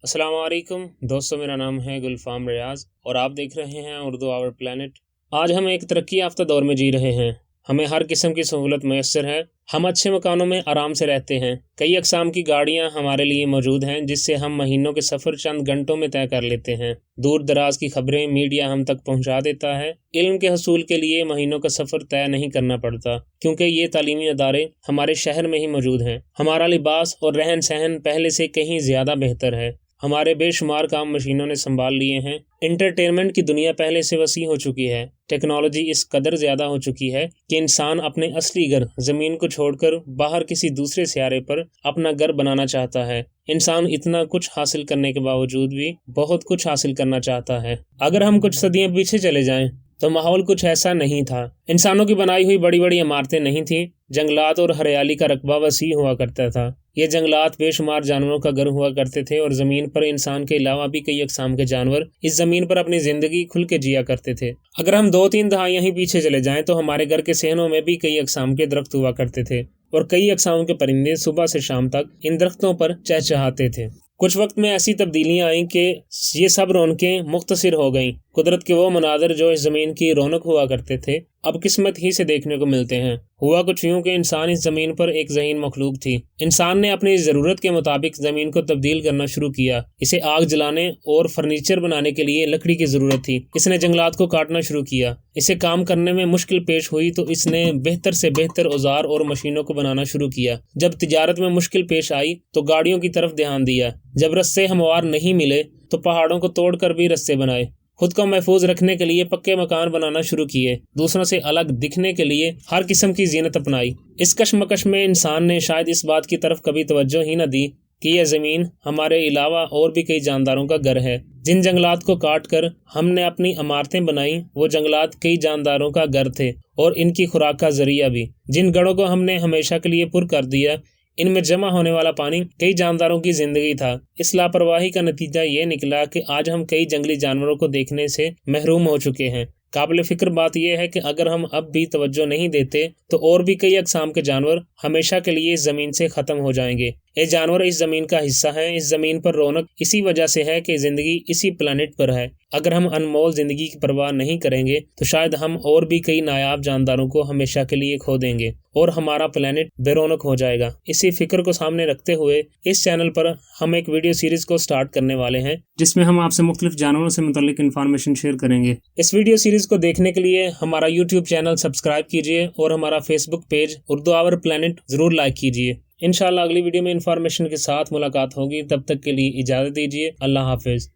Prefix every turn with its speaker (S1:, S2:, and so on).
S1: السلام علیکم دوستو، میرا نام ہے گلفام ریاض اور آپ دیکھ رہے ہیں اردو آور پلانٹ۔ آج ہم ایک ترقی یافتہ دور میں جی رہے ہیں۔ ہمیں ہر قسم کی سہولت میسر ہے۔ ہم اچھے مکانوں میں آرام سے رہتے ہیں۔ کئی اقسام کی گاڑیاں ہمارے لیے موجود ہیں جس سے ہم مہینوں کے سفر چند گھنٹوں میں طے کر لیتے ہیں۔ دور دراز کی خبریں میڈیا ہم تک پہنچا دیتا ہے۔ علم کے حصول کے لیے مہینوں کا سفر طے نہیں کرنا پڑتا، کیونکہ یہ تعلیمی ادارے ہمارے شہر میں ہی موجود ہیں۔ ہمارا لباس اور رہن سہن پہلے سے کہیں زیادہ بہتر ہے۔ ہمارے بے شمار کام مشینوں نے سنبھال لیے ہیں۔ انٹرٹینمنٹ کی دنیا پہلے سے وسیع ہو چکی ہے۔ ٹیکنالوجی اس قدر زیادہ ہو چکی ہے کہ انسان اپنے اصلی گھر زمین کو چھوڑ کر باہر کسی دوسرے سیارے پر اپنا گھر بنانا چاہتا ہے۔ انسان اتنا کچھ حاصل کرنے کے باوجود بھی بہت کچھ حاصل کرنا چاہتا ہے۔ اگر ہم کچھ صدیاں پیچھے چلے جائیں تو ماحول کچھ ایسا نہیں تھا۔ انسانوں کی بنائی ہوئی بڑی بڑی عمارتیں نہیں تھیں۔ جنگلات اور ہریالی کا رقبہ وسیع ہوا کرتا تھا۔ یہ جنگلات بے شمار جانوروں کا گھر ہوا کرتے تھے اور زمین پر انسان کے علاوہ بھی کئی اقسام کے جانور اس زمین پر اپنی زندگی کھل کے جیا کرتے تھے۔ اگر ہم 2-3 دہائیاں ہی پیچھے چلے جائیں تو ہمارے گھر کے صحنوں میں بھی کئی اقسام کے درخت ہوا کرتے تھے اور کئی اقسام کے پرندے صبح سے شام تک ان درختوں پر چہچہاتے تھے۔ کچھ وقت میں ایسی تبدیلیاں آئیں کہ یہ سب رونقیں مختصر ہو گئیں۔ قدرت کے وہ مناظر جو اس زمین کی رونق ہوا کرتے تھے اب قسمت ہی سے دیکھنے کو ملتے ہیں۔ ہوا کچھ یوں کہ انسان اس زمین پر ایک ذہین مخلوق تھی۔ انسان نے اپنی ضرورت کے مطابق زمین کو تبدیل کرنا شروع کیا۔ اسے آگ جلانے اور فرنیچر بنانے کے لیے لکڑی کی ضرورت تھی۔ اس نے جنگلات کو کاٹنا شروع کیا۔ اسے کام کرنے میں مشکل پیش ہوئی تو اس نے بہتر سے بہتر اوزار اور مشینوں کو بنانا شروع کیا۔ جب تجارت میں مشکل پیش آئی تو گاڑیوں کی طرف دھیان دیا۔ جب رستے ہموار نہیں ملے تو پہاڑوں کو توڑ کر بھی رستے بنائے۔ خود کو محفوظ رکھنے کے لیے پکے مکان بنانا شروع کیے۔ دوسروں سے الگ دکھنے کے لیے ہر قسم کی زینت اپنائی۔ اس کشمکش میں انسان نے شاید اس بات کی طرف کبھی توجہ ہی نہ دی کہ یہ زمین ہمارے علاوہ اور بھی کئی جانداروں کا گھر ہے۔ جن جنگلات کو کاٹ کر ہم نے اپنی عمارتیں بنائیں وہ جنگلات کئی جانداروں کا گھر تھے اور ان کی خوراک کا ذریعہ بھی۔ جن گڑھوں کو ہم نے ہمیشہ کے لیے پر کر دیا ان میں جمع ہونے والا پانی کئی جانداروں کی زندگی تھا۔ اس لاپرواہی کا نتیجہ یہ نکلا کہ آج ہم کئی جنگلی جانوروں کو دیکھنے سے محروم ہو چکے ہیں۔ قابل فکر بات یہ ہے کہ اگر ہم اب بھی توجہ نہیں دیتے تو اور بھی کئی اقسام کے جانور ہمیشہ کے لیے اس زمین سے ختم ہو جائیں گے۔ یہ جانور اس زمین کا حصہ ہیں۔ اس زمین پر رونق اسی وجہ سے ہے کہ زندگی اسی پلانٹ پر ہے۔ اگر ہم انمول زندگی کی پرواہ نہیں کریں گے تو شاید ہم اور بھی کئی نایاب جانداروں کو ہمیشہ کے لیے کھو دیں گے اور ہمارا پلانٹ بے رونق ہو جائے گا۔ اسی فکر کو سامنے رکھتے ہوئے اس چینل پر ہم ایک ویڈیو سیریز کو سٹارٹ کرنے والے ہیں جس میں ہم آپ سے مختلف جانوروں سے متعلق انفارمیشن شیئر کریں گے۔ اس ویڈیو سیریز کو دیکھنے کے لیے ہمارا یوٹیوب چینل سبسکرائب کیجیے اور ہمارا فیس بک پیج اردو آور پلانٹ ضرور لائک کیجیے۔ انشاءاللہ اگلی ویڈیو میں انفارمیشن کے ساتھ ملاقات ہوگی۔ تب تک کے لیے اجازت دیجیے۔ اللہ حافظ۔